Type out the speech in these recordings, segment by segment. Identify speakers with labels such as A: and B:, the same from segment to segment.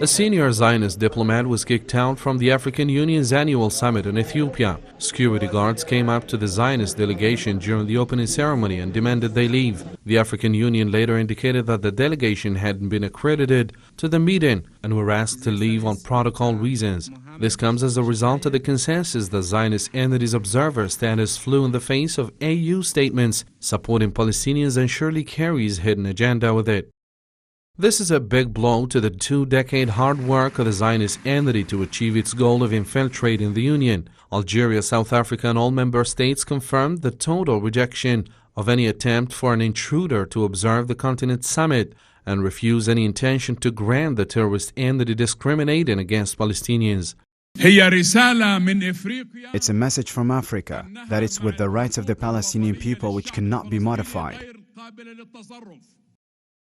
A: A senior Zionist diplomat was kicked out from the African Union's annual summit in Ethiopia. Security guards came up to the Zionist delegation during the opening ceremony and demanded they leave. The African Union later indicated that the delegation hadn't been accredited to the meeting and were asked to leave on protocol reasons. This comes as a result of the consensus that Zionist entities observer status flew in the face of AU statements supporting Palestinians and surely carries hidden agenda with it. This is a big blow to the 2-decade hard work of the Zionist entity to achieve its goal of infiltrating the Union. Algeria, South Africa and all member states confirmed the total rejection of any attempt for an intruder to observe the continent summit and refuse any intention to grant the terrorist entity discriminating against Palestinians.
B: It's a message from Africa that it's with the rights of the Palestinian people which cannot be modified.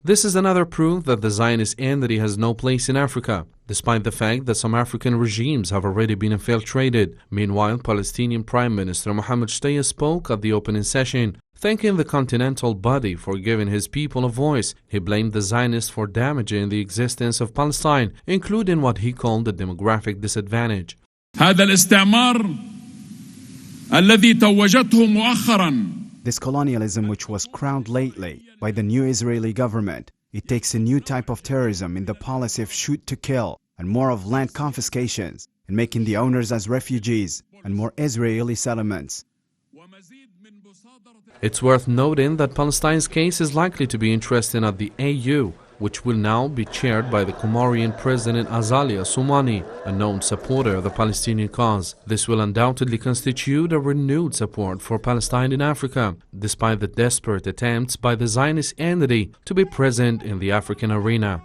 A: This is another proof that the Zionist entity has no place in Africa, despite the fact that some African regimes have already been infiltrated. Meanwhile, Palestinian Prime Minister Mohammed Shtayyeh spoke at the opening session, thanking the continental body for giving his people a voice. He blamed the Zionists for damaging the existence of Palestine, including what he called the demographic disadvantage.
B: This colonialism, which was crowned lately by the new Israeli government, it takes a new type of terrorism in the policy of shoot to kill and more of land confiscations and making the owners as refugees and more Israeli settlements.
A: It's worth noting that Palestine's case is likely to be interesting at the AU, which will now be chaired by the Comorian President Azalia Soumani, a known supporter of the Palestinian cause. This will undoubtedly constitute a renewed support for Palestine in Africa, despite the desperate attempts by the Zionist entity to be present in the African arena.